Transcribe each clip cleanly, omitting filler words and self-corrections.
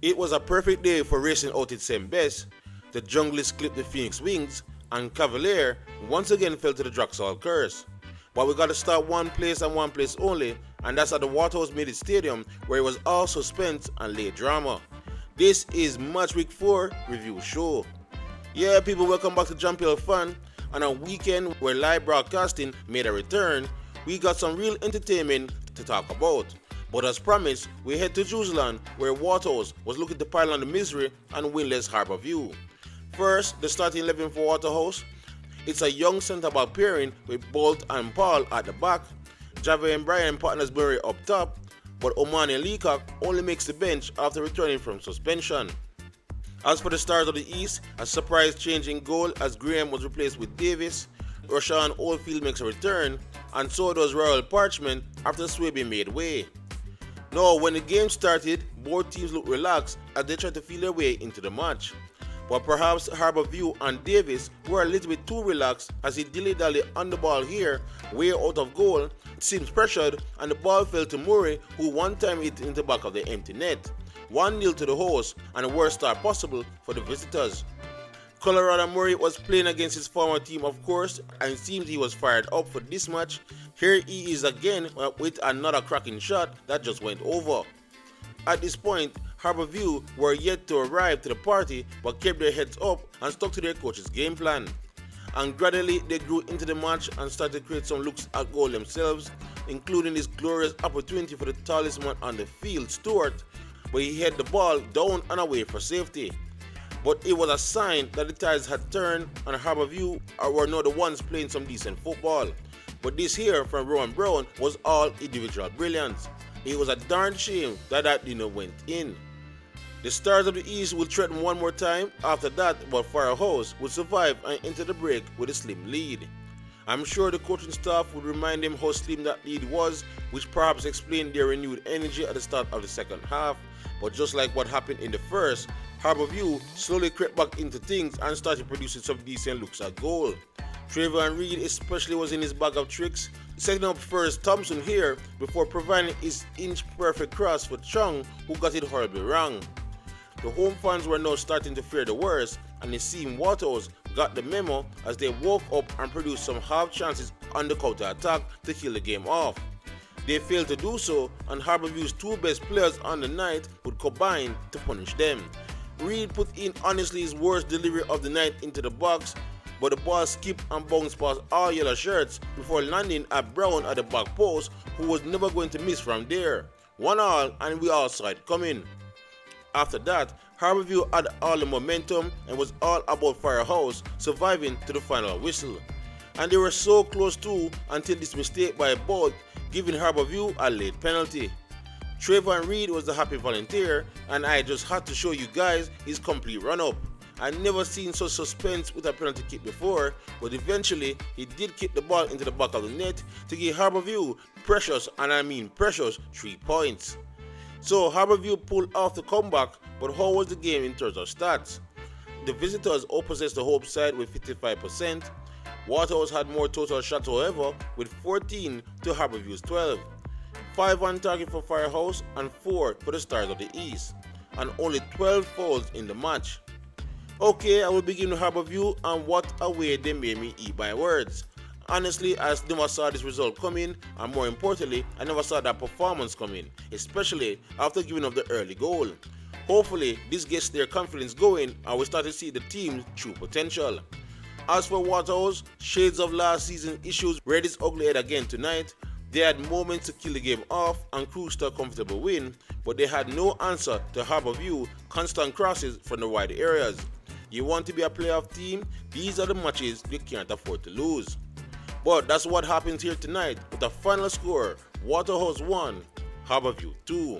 It was a perfect day for racing out its same best. The Junglist clipped the Phoenix Wings, and Cavalier once again fell to the Draxall curse. But we gotta start one place and one place only, and that's at the Waterhouse Mid Stadium, where it was all suspense and late drama. This is Matchweek 4 review show. Yeah, people, welcome back to Jamaica Fun. On a weekend where live broadcasting made a return, we got some real entertainment to talk about. But as promised, we head to Jerusalem, where Waterhouse was looking to pile on the misery and winless Harbour View. First, the starting 11 for Waterhouse. It's a young centre-back pairing with Bolt and Paul at the back, Javier and Brian partners Murray up top, but Oman and Leacock only makes the bench after returning from suspension. As for the stars of the East, a surprise change in goal as Graham was replaced with Davis, Roshan Oldfield makes a return, and so does Royal Parchment after Swaby made way. Now, when the game started, both teams looked relaxed as they tried to feel their way into the match. But perhaps Harbour View and Davis were a little bit too relaxed as he dilly-dally on the ball here, way out of goal, seems pressured, and the ball fell to Murray, who one time hit into the back of the empty net. 1-0 to the host, and the worst start possible for the visitors. Colorado Murray was playing against his former team, of course, and it seems he was fired up for this match. Here he is again with another cracking shot that just went over. At this point, Harbour View were yet to arrive to the party but kept their heads up and stuck to their coach's game plan. And gradually they grew into the match and started to create some looks at goal themselves, including this glorious opportunity for the tallest man on the field, Stewart, but he had the ball down and away for safety. But it was a sign that the tides had turned and Harbour View were not the ones playing some decent football. But this here from Rowan Brown was all individual brilliance. It was a darn shame that dinner went in. The Stars of the East will threaten one more time after that, but Firehouse would survive and enter the break with a slim lead. I'm sure the coaching staff would remind them how slim that lead was, which perhaps explained their renewed energy at the start of the second half. But just like what happened in the first, Harbour View slowly crept back into things and started producing some decent looks at goal. Trevor Reed especially was in his bag of tricks, setting up first Thompson here before providing his inch-perfect cross for Chung, who got it horribly wrong. The home fans were now starting to fear the worst, and it seemed Waterhouse got the memo as they woke up and produced some half chances on the counter-attack to kill the game off. They failed to do so, and Harbour View's two best players on the night would combine to punish them. Reed put in honestly his worst delivery of the night into the box, but the ball skipped and bounced past all yellow shirts before landing at Brown at the back post, who was never going to miss from there. 1-1, and we all saw it coming. After that, Harbour View had all the momentum and was all about Firehouse surviving to the final whistle. And they were so close to until this mistake by Bolt giving Harbour View a late penalty. Trevor Reed was the happy volunteer, and I just had to show you guys his complete run-up. I never seen such suspense with a penalty kick before, but eventually he did kick the ball into the back of the net to give Harbour View precious, and I mean precious, 3 points. So Harbour View pulled off the comeback, but how was the game in terms of stats? The visitors outpossessed the home side with 55%. Waterhouse had more total shots, however, with 14 to Harbour View's 12. 5 on target for Firehouse and 4 for the Stars of the East, and only 12 fouls in the match. Okay, I will begin with Harbour View, and what a way they made me eat my words. Honestly, I never saw this result coming, and more importantly, I never saw that performance coming, especially after giving up the early goal. Hopefully, this gets their confidence going and we start to see the team's true potential. As for Waterhouse, shades of last season's issues reared its ugly head again tonight. They had moments to kill the game off and cruise to a comfortable win, but they had no answer to Harbour View constant crosses from the wide areas. You want to be a playoff team? These are the matches you can't afford to lose. But that's what happens here tonight with the final score, Waterhouse 1, Harbour View 2.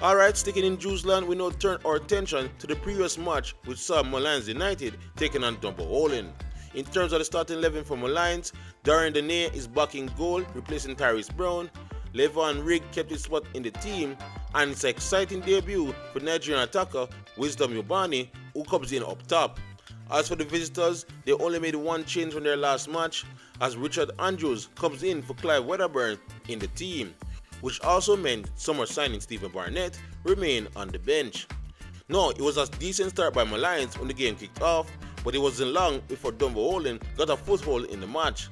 Alright, sticking in Jerusalem, we now turn our attention to the previous match which saw Molynes United taking on Dunbeholden. In terms of the starting 11 for Molynes, Darren Dene is back in goal, replacing Tyrese Brown. Levon Rigg kept his spot in the team, and it's an exciting debut for Nigerian attacker Wisdom Yubani, who comes in up top. As for the visitors, they only made one change from their last match, as Richard Andrews comes in for Clive Wedderburn in the team, which also meant summer signing Stephen Barnett remained on the bench. No, it was a decent start by Molynes when the game kicked off, but it wasn't long before Dunbeholden got a foothold in the match.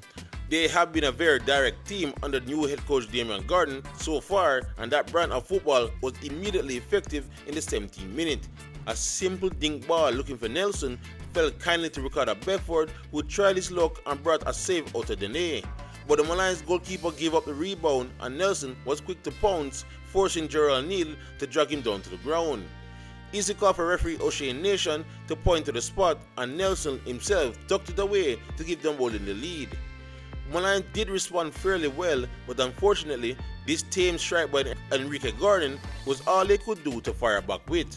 They have been a very direct team under new head coach Damien Gordon so far, and that brand of football was immediately effective in the 17th minute. A simple dink ball looking for Nelson fell kindly to Ricardo Beckford, who tried his luck and brought a save out of the net. But the Molynes goalkeeper gave up the rebound and Nelson was quick to pounce, forcing Gerald Neal to drag him down to the ground. Easy call for referee O'Shane Nation to point to the spot, and Nelson himself tucked it away to give Dunbeholden the lead. Molynes did respond fairly well, but unfortunately, this tame strike by Enrique Gordon was all they could do to fire back with.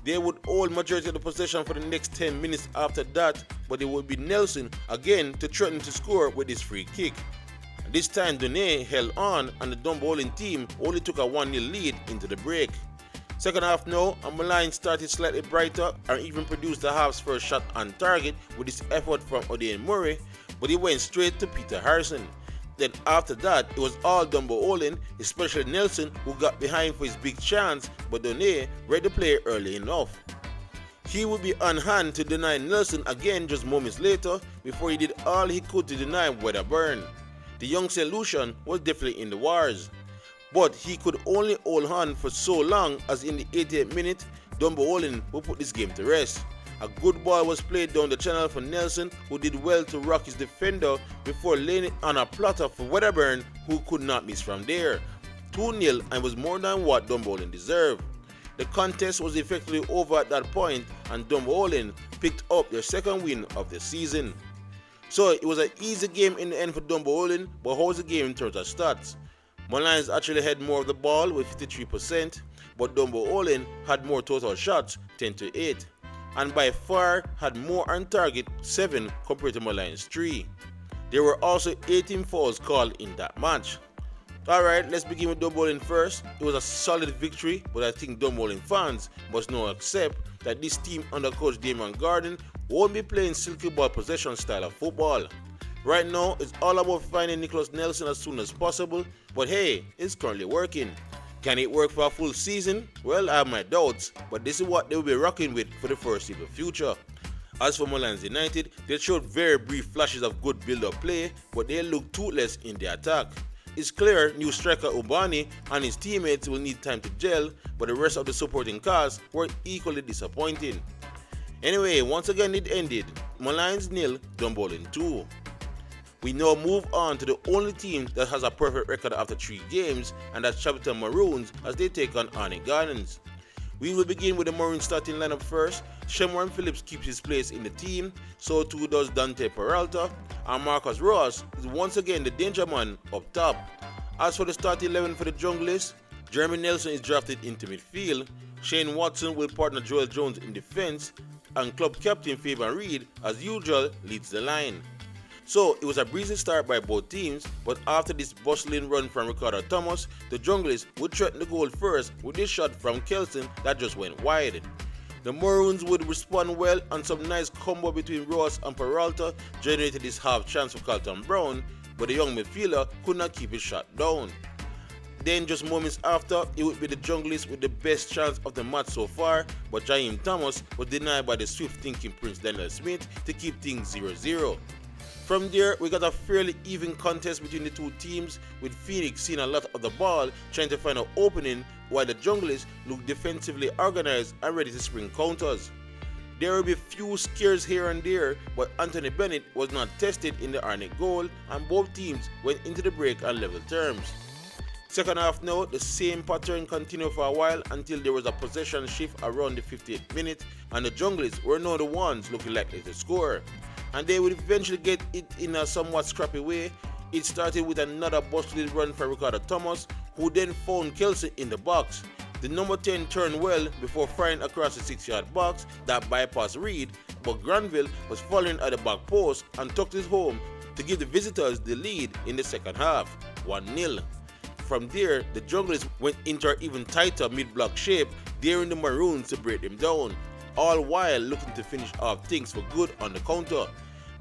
They would hold majority of the possession for the next 10 minutes after that, but it would be Nelson again to threaten to score with his free kick. This time Dunne held on and the Dunbeholden team only took a 1-0 lead into the break. Second half now, and Molynes started slightly brighter and even produced the half's first shot on target with his effort from Odean Murray, but it went straight to Peter Harrison. Then after that, it was all Dunbeholden, especially Nelson, who got behind for his big chance, but Dunne read the play early enough. He would be on hand to deny Nelson again just moments later before he did all he could to deny Wedderburn. The young St. Lucian was definitely in the wars, but he could only hold on for so long as in the 88th minute, Dunbeholden would put this game to rest. A good ball was played down the channel for Nelson, who did well to rock his defender before laying it on a platter for Wedderburn, who could not miss from there. 2-0 and was more than what Dunbeholden deserved. The contest was effectively over at that point, and Dunbeholden picked up their second win of the season. So it was an easy game in the end for Dunbeholden, but how was the game in terms of stats? Molynes actually had more of the ball with 53%, but Dunbeholden had more total shots, 10-8. And by far had more on target, 7 compared to Molynes 3. There were also 18 fouls called in that match. Alright, let's begin with Dunbeholden first. It was a solid victory, but I think Dunbeholden fans must now accept that this team under coach Damien Gordon won't be playing silky ball possession style of football. Right now, it's all about finding Nicholas Nelson as soon as possible, but hey, it's currently working. Can it work for a full season? Well, I have my doubts, but this is what they will be rocking with for the foreseeable future. As for Molynes United, they showed very brief flashes of good build-up play, but they looked toothless in the attack. It's clear new striker Ubani and his teammates will need time to gel, but the rest of the supporting cast were equally disappointing. Anyway, once again it ended, Molynes 0, Dunbeholden 2. We now move on to the only team that has a perfect record after 3 games, and that's Chapelton Maroons as they take on Arnett Gardens. We will begin with the Maroons starting lineup first. Shemron Phillips keeps his place in the team, so too does Dante Peralta, and Marcus Ross is once again the danger man up top. As for the starting 11 for the Junglers, Jeremy Nelson is drafted into midfield, Shane Watson will partner Joel Jones in defense, and club captain Fabian Reid, as usual, leads the line. So it was a breezy start by both teams, but after this bustling run from Ricardo Thomas, the Junglers would threaten the goal first with this shot from Kelson that just went wide. The Maroons would respond well, and some nice combo between Ross and Peralta generated this half chance for Carlton Brown, but the young midfielder could not keep his shot down. Then just moments after, it would be the Junglers with the best chance of the match so far, but Jaheim Thomas was denied by the swift-thinking Prince Daniel Smith to keep things 0-0. From there, we got a fairly even contest between the two teams, with Phoenix seeing a lot of the ball, trying to find an opening, while the Junglers looked defensively organized and ready to spring counters. There will be few scares here and there, but Anthony Bennett was not tested in the Arnett goal, and both teams went into the break on level terms. Second half now, the same pattern continued for a while until there was a possession shift around the 58th minute, and the Junglers were now the ones looking likely to score. And they would eventually get it in a somewhat scrappy way. It started with another bustling run for Ricardo Thomas, who then found Kelson in the box. The number 10 turned well before firing across the 6-yard box that bypassed Reid, but Granville was following at the back post and tucked it home to give the visitors the lead in the second half, 1-0. From there, the Junglers went into an even tighter mid-block shape, daring the Maroons to break them down, all while looking to finish off things for good on the counter.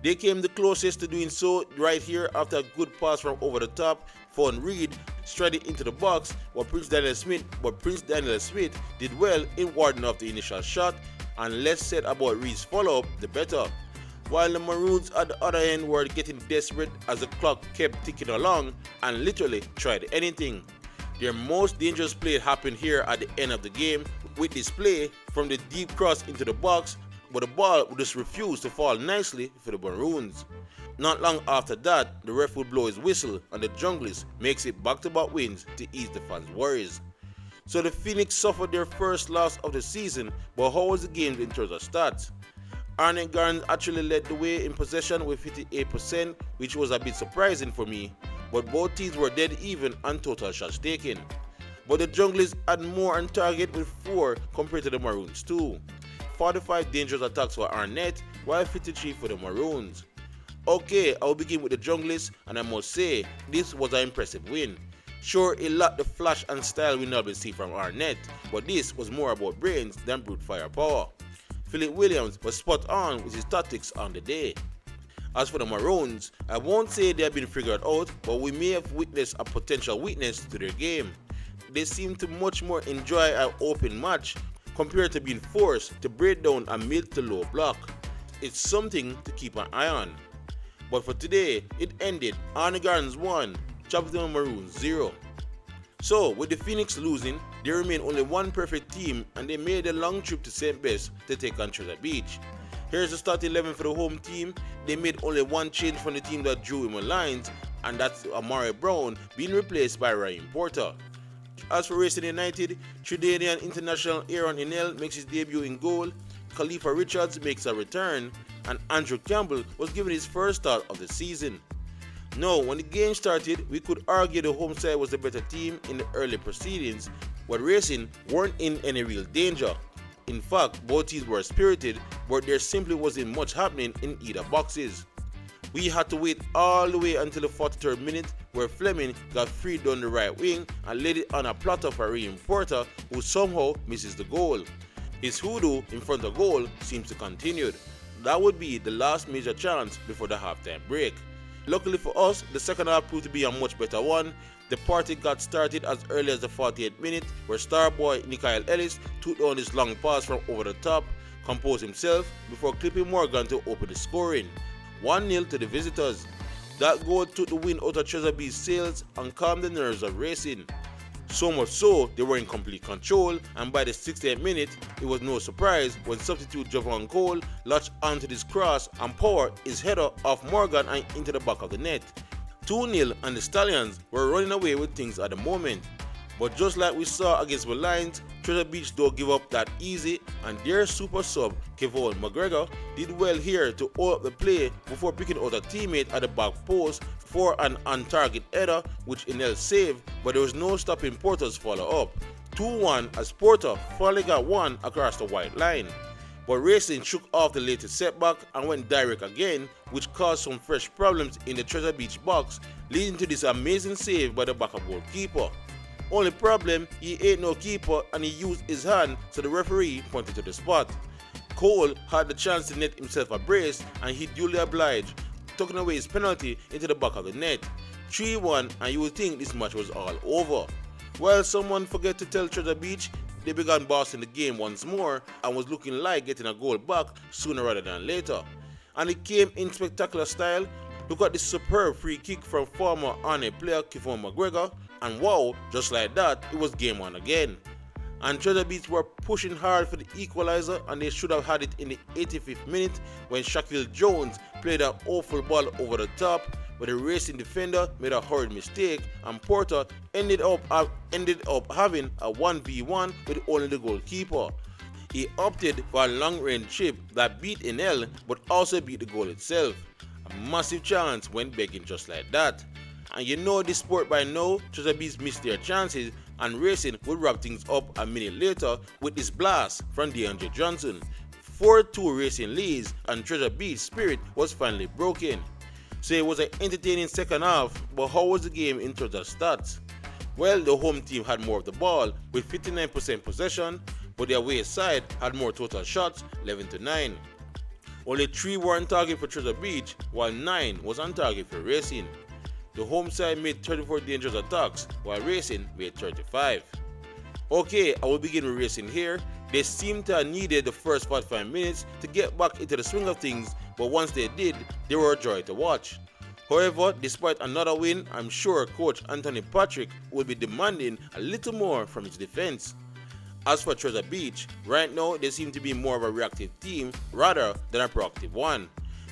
They came the closest to doing so right here after a good pass from over the top, found Reid strided into the box, but Prince Daniel Smith did well in warding off the initial shot, and less said about Reed's follow-up, the better. While the Maroons at the other end were getting desperate as the clock kept ticking along and literally tried anything. Their most dangerous play happened here at the end of the game, with this play from the deep cross into the box, but the ball would just refuse to fall nicely for the Maroons. Not long after that, the ref would blow his whistle and the Junglers makes it back-to-back wins to ease the fans' worries. So the Phoenix suffered their first loss of the season, but how was the game in terms of stats? Arnett actually led the way in possession with 58%, which was a bit surprising for me, but both teams were dead even on total shots taken. But the Junglers had more on target with 4 compared to the Maroons too. 45 dangerous attacks for Arnett, while 53 for the Maroons. Okay, I'll begin with the Junglers, and I must say, this was an impressive win. Sure, it lacked the flash and style we normally see from Arnett, but this was more about brains than brute firepower. Philip Williams was spot on with his tactics on the day. As for the Maroons, I won't say they have been figured out, but we may have witnessed a potential weakness to their game. They seem to much more enjoy an open match compared to being forced to break down a mid to low block. It's something to keep an eye on. But for today, it ended Arnett Gardens 1, Chapelton Maroons 0. So, with the Phoenix losing, there remained only one perfect team and they made a long trip to St. Bess to take on Treasure Beach. Here's the starting 11 for the home team. They made only one change from the team that drew in Molynes, and that's Amari Brown being replaced by Ryan Porter. As for Racing United, Trinidadian international Aaron Inel makes his debut in goal, Khalifa Richards makes a return, and Andrew Campbell was given his first start of the season. Now, when the game started, we could argue the home side was the better team in the early proceedings, but Racing weren't in any real danger. In fact, both teams were spirited, but there simply wasn't much happening in either boxes. We had to wait all the way until the 43rd minute, where Fleming got freed down the right wing and laid it on a platter for Ryan Porter, who somehow misses the goal. His hoodoo in front of goal seems to continue. That would be the last major chance before the halftime break. Luckily for us, the second half proved to be a much better one. The party got started as early as the 48th minute, where star boy Nikhil Ellis took down his long pass from over the top, composed himself before clipping Morgan to open the scoring. 1-0 to the visitors. That goal took the wind out of Treasure Beach's sails and calmed the nerves of Racing. So much so, they were in complete control, and by the 68th minute, it was no surprise when substitute Javon Cole latched onto this cross and powered his header off Morgan and into the back of the net. 2-0, and the Stallions were running away with things at the moment. But just like we saw against Molynes, Treasure Beach don't give up that easy, and their super sub, Kevon McGregor, did well here to hold up the play before picking out a teammate at the back post for an on-target header, which Inel saved, but there was no stopping Porter's follow-up. 2-1 as Porter finally got one across the white line. But Racing shook off the latest setback and went direct again, which caused some fresh problems in the Treasure Beach box, leading to this amazing save by the backup goalkeeper. Only problem, he ain't no keeper and he used his hand, so the referee pointed to the spot. Cole had the chance to net himself a brace and he duly obliged, tucking away his penalty into the back of the net. 3-1, and you would think this match was all over. Well, someone forgot to tell Treasure Beach they began bossing the game once more and was looking like getting a goal back sooner rather than later. And it came in spectacular style. Look at this superb free kick from former Arnett player Kevon McGregor, and wow, just like that, it was game on again. And Treasure Beach were pushing hard for the equalizer, and they should have had it in the 85th minute when Shaquille Jones played an awful ball over the top, but the Racing defender made a horrid mistake, and Porter ended up having a 1v1 with only the goalkeeper. He opted for a long-range chip that beat Inel but also beat the goal itself. A massive chance went begging just like that. And you know this sport by now, Treasure Beach missed their chances, and Racing would wrap things up a minute later with this blast from DeAndre Johnson. 4-2 Racing leads, and Treasure Beach's spirit was finally broken. So it was an entertaining second half, but how was the game in terms of stats? Well, the home team had more of the ball with 59% possession, but the away side had more total shots, 11-9. Only 3 were on target for Treasure Beach, while 9 was on target for Racing. The home side made 34 dangerous attacks, while Racing made 35. Okay, I will begin with Racing here. They seemed to have needed the first 45 minutes to get back into the swing of things, but once they did, they were a joy to watch. However, despite another win, I'm sure coach Anthony Patrick will be demanding a little more from his defense. As for Treasure Beach, right now they seem to be more of a reactive team rather than a proactive one.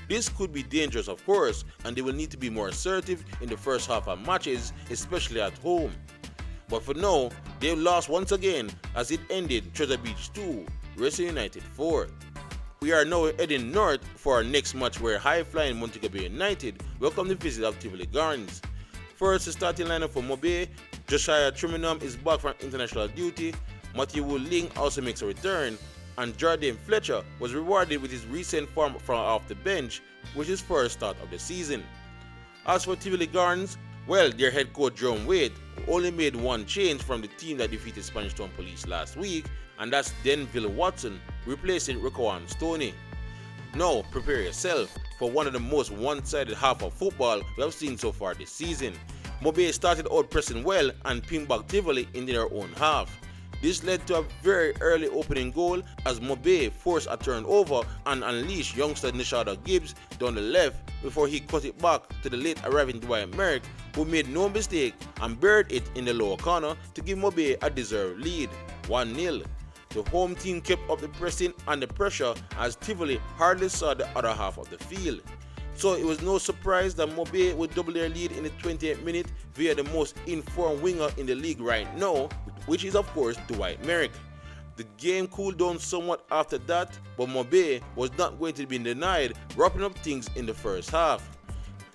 This could be dangerous, of course, and they will need to be more assertive in the first half of matches, especially at home. But for now, they lost once again as it ended Treasure Beach 2, Racing United 4. We are now heading north for our next match where high-flying Montego Bay United welcome the visit of Tivoli Gardens. First, the starting lineup for Mobe, Josiah Triminum is back from international duty, Matthew Ling also makes a return, and Jordan Fletcher was rewarded with his recent form from off the bench with his first start of the season. As for Tivoli Gardens, well, their head coach Jerome Wade only made one change from the team that defeated Spanish Town Police last week, and that's Denville Watson replacing Rikawan Stoney. Now, prepare yourself for one of the most one-sided half of football we have seen so far this season. Mobe started out pressing well and pinned back Tivoli in their own half. This led to a very early opening goal as Mobe forced a turnover and unleashed youngster Nishada Gibbs down the left before he cut it back to the late arriving Dwight Merrick, who made no mistake and buried it in the lower corner to give Mobe a deserved lead, 1-0. The home team kept up the pressing and the pressure as Tivoli hardly saw the other half of the field. So it was no surprise that Mobe would double their lead in the 28th minute via the most informed winger in the league right now, which is of course Dwight Merrick. The game cooled down somewhat after that, but Mobe was not going to be denied wrapping up things in the first half.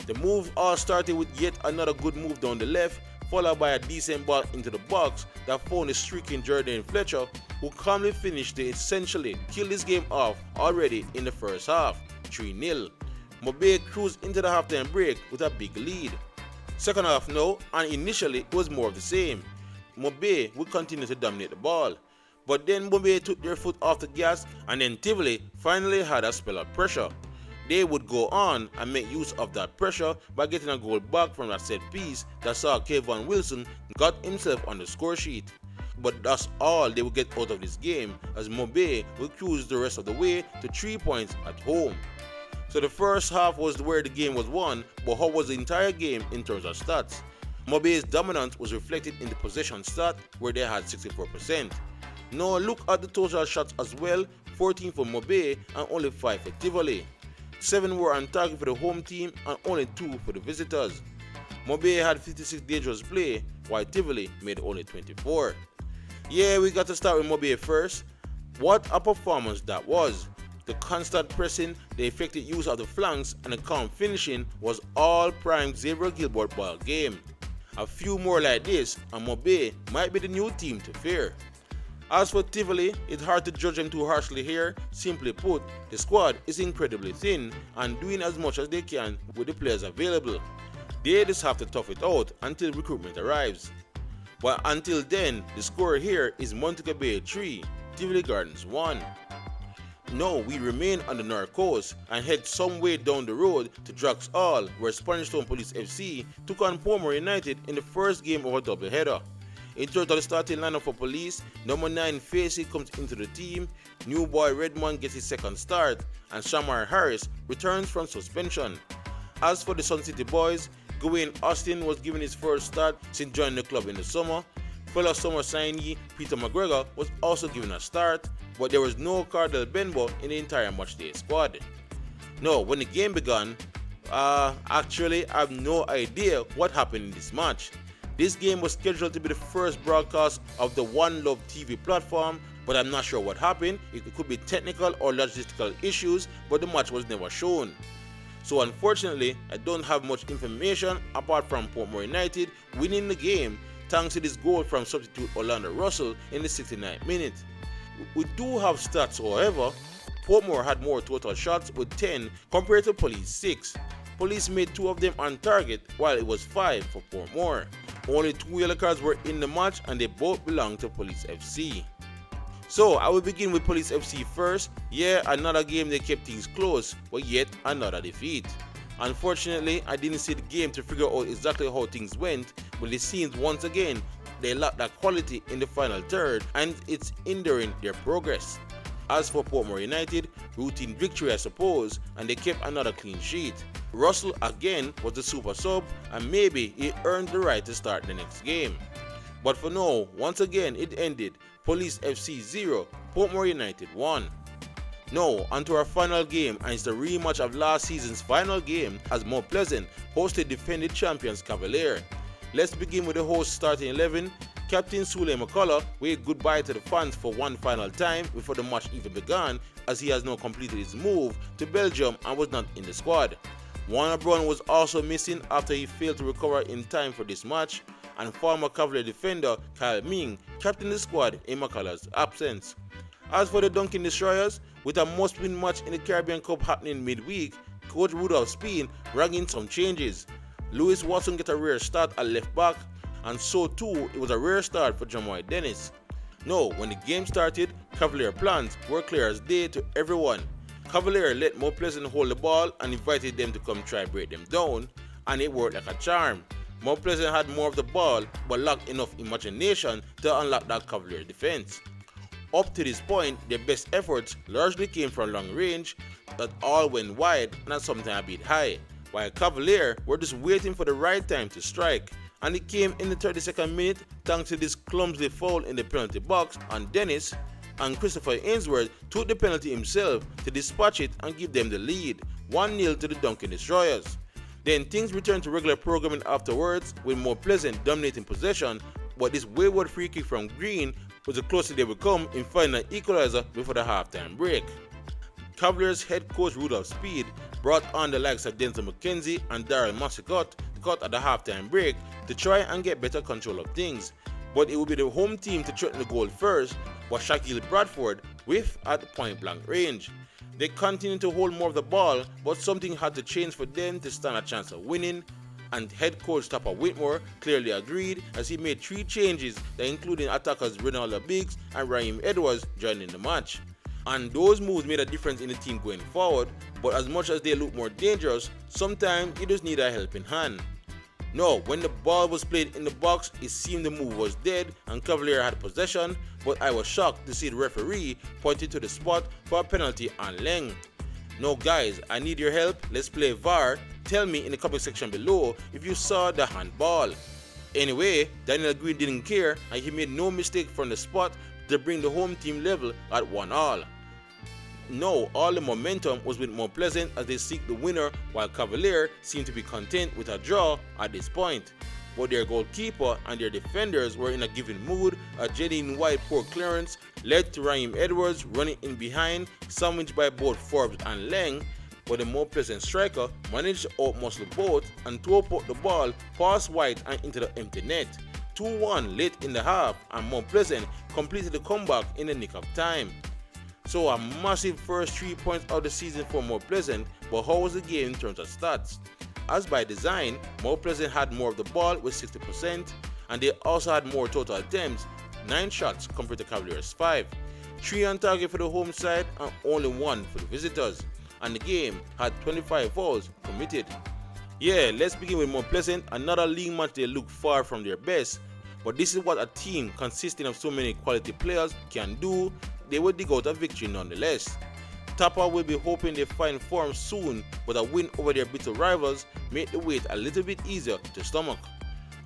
The move all started with yet another good move down the left, followed by a decent ball into the box that found a streaking Jordan Fletcher, who calmly finished to essentially kill this game off already in the first half, 3-0. Mobe cruised into the halftime break with a big lead. Second half now, and initially it was more of the same. Mobe would continue to dominate the ball, but then Mobe took their foot off the gas, and then Tivoli finally had a spell of pressure. They would go on and make use of that pressure by getting a goal back from a set piece that saw Kevon Wilson got himself on the score sheet. But that's all they would get out of this game, as Mobe would cruise the rest of the way to 3 points at home. So the first half was where the game was won, but how was the entire game in terms of stats? Mobe's dominance was reflected in the possession stat, where they had 64%. Now look at the total shots as well, 14 for Mobe and only 5 for Tivoli. 7 were on target for the home team and only 2 for the visitors. Mobe had 56 dangerous play, while Tivoli made only 24. Yeah, we got to start with Mobe first. What a performance that was. The constant pressing, the effective use of the flanks, and the calm finishing was all prime Xavier Gilbert ball game. A few more like this, and Mobe might be the new team to fear. As for Tivoli, it's hard to judge them too harshly here. Simply put, the squad is incredibly thin and doing as much as they can with the players available. They just have to tough it out until recruitment arrives. But until then, the score here is Montego Bay 3, Tivoli Gardens 1. Now we remain on the north coast and head some way down the road to Draxall, where Spanish Town Police FC took on Portmore United in the first game of a doubleheader. In terms of the starting lineup for Police, number 9 Facey comes into the team, new boy Redmond gets his second start, and Shamar Harris returns from suspension. As for the Sun City boys, Gawain Austin was given his first start since joining the club in the summer. Fellow summer signee Peter McGregor was also given a start, but there was no Cardell Benbow in the entire matchday squad. Now, when the game began, actually I have no idea what happened in this match. This game was scheduled to be the first broadcast of the One Love TV platform, but I'm not sure what happened. It could be technical or logistical issues, but the match was never shown. So unfortunately, I don't have much information apart from Portmore United winning the game thanks to this goal from substitute Orlando Russell in the 69th minute. We do have stats, however. Portmore had more total shots with 10 compared to Police 6. Police made 2 of them on target while it was 5 for Portmore. Only 2 yellow cards were in the match and they both belonged to Police FC. So I will begin with Police FC first. Yeah, another game they kept things close, but yet another defeat. Unfortunately, I didn't see the game to figure out exactly how things went, but it seems once again they lacked that quality in the final third and it's hindering their progress. As for Portmore United, routine victory I suppose, and they kept another clean sheet. Russell again was the super sub and maybe he earned the right to start the next game. But for now, once again it ended, Police FC 0, Portmore United 1. Now, onto our final game, and it's the rematch of last season's final game as Mount Pleasant hosted defending champions Cavalier. Let's begin with the host starting 11. Captain Sule McCullough waved goodbye to the fans for one final time before the match even began, as he has now completed his move to Belgium and was not in the squad. Warner Brown was also missing after he failed to recover in time for this match, and former Cavalier defender Kyle Ming captained the squad in McCullough's absence. As for the Duncan Destroyers, with a must-win match in the Caribbean Cup happening midweek, Coach Rudolph Speen rang in some changes. Lewis Watson got a rare start at left back, and so too it was a rare start for Jamoy Dennis. Now, when the game started, Cavalier plans were clear as day to everyone. Cavalier let Mount Pleasant hold the ball and invited them to come try break them down, and it worked like a charm. Mount Pleasant had more of the ball but lacked enough imagination to unlock that Cavalier defense. Up to this point, their best efforts largely came from long range that all went wide and sometimes a bit high, while Cavalier were just waiting for the right time to strike, and it came in the 32nd minute thanks to this clumsy foul in the penalty box on Dennis, and Christopher Ainsworth took the penalty himself to dispatch it and give them the lead, 1-0 to the Duncan Destroyers. Then things returned to regular programming afterwards with Mount Pleasant dominating possession, but this wayward free kick from Green was the closest they would come in finding an equalizer before the halftime break. Cavaliers head coach Rudolph Speed brought on the likes of Denzel McKenzie and Darryl Massicott at the halftime break to try and get better control of things, but it would be the home team to threaten the goal first, but Shaquille Bradford whiffed at point blank range. They continued to hold more of the ball, but something had to change for them to stand a chance of winning, and head coach Tapa Whitmore clearly agreed as he made 3 changes that including attackers Ronaldo Biggs and Raheem Edwards joining the match. And those moves made a difference in the team going forward, but as much as they look more dangerous, sometimes you just need a helping hand. Now, when the ball was played in the box, it seemed the move was dead and Cavalier had possession, but I was shocked to see the referee pointing to the spot for a penalty on Leng. Now guys, I need your help, let's play VAR. Tell me in the comment section below if you saw the handball. Anyway, Daniel Green didn't care and he made no mistake from the spot to bring the home team level at 1-1. Now, all the momentum was with Mount Pleasant as they seek the winner, while Cavalier seemed to be content with a draw at this point. But their goalkeeper and their defenders were in a given mood. A Jadine White poor clearance led to Raheem Edwards running in behind, sandwiched by both Forbes and Leng, but the Mount Pleasant striker managed to outmuscle both and throw out the ball past White and into the empty net. 2-1 late in the half, and Mount Pleasant completed the comeback in the nick of time. So a massive first 3 points of the season for Mount Pleasant, but how was the game in terms of stats? As by design, Mount Pleasant had more of the ball with 60%, and they also had more total attempts, 9 shots compared to Cavaliers' 5. 3 on target for the home side and only 1 for the visitors, and the game had 25 fouls committed. Yeah, let's begin with Mount Pleasant, another league match they look far from their best, but this is what a team consisting of so many quality players can do. They will dig out a victory nonetheless. Tapa will be hoping they find form soon, but a win over their bitter rivals made the wait a little bit easier to stomach.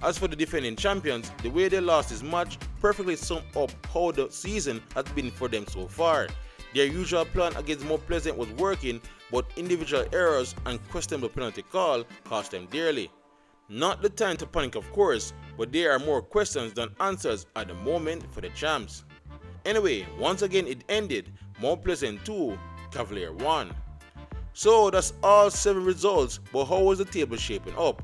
As for the defending champions, the way they lost this match perfectly summed up how the season has been for them so far. Their usual plan against Mount Pleasant was working, but individual errors and questionable penalty call cost them dearly. Not the time to panic of course, but there are more questions than answers at the moment for the champs. Anyway, once again it ended, Mount Pleasant 2, Cavalier 1. So that's all 7 results, but how was the table shaping up?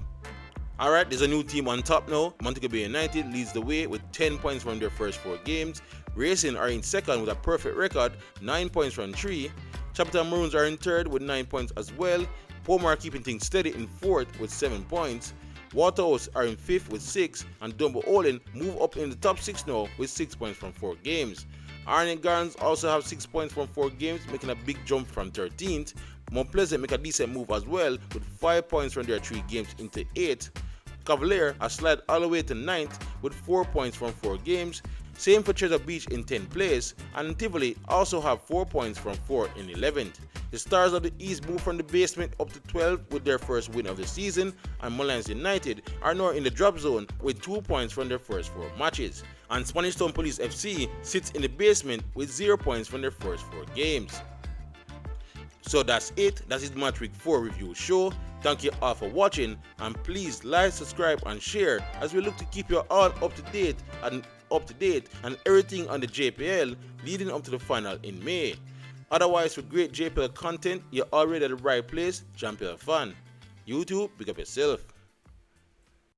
Alright, there's a new team on top now. Montego Bay United leads the way with 10 points from their first 4 games. Racing are in second with a perfect record, 9 points from 3. Chapelton Maroons are in third with 9 points as well. Portmore are keeping things steady in fourth with 7 points. Waterhouse are in 5th with 6, and Dunbeholden move up in the top 6 now with 6 points from 4 games. Arnett also have 6 points from 4 games, making a big jump from 13th. Mount Pleasant make a decent move as well with 5 points from their 3 games into 8th. Cavalier a slide all the way to 9th with 4 points from 4 games. Same for Treasure Beach in 10th place, and Tivoli also have 4 points from 4 in 11th. The Stars of the East moved from the basement up to 12th with their first win of the season, and Molynes United are now in the drop zone with 2 points from their first 4 matches. And Spanish Town Police FC sits in the basement with 0 points from their first 4 games. So that's it. That is the Matchweek 4 review show. Thank you all for watching, and please like, subscribe and share as we look to keep you all up to date and everything on the JPL leading up to the final in May. Otherwise, for great JPL content, you're already at the right place, JPL Fan. YouTube, pick up yourself.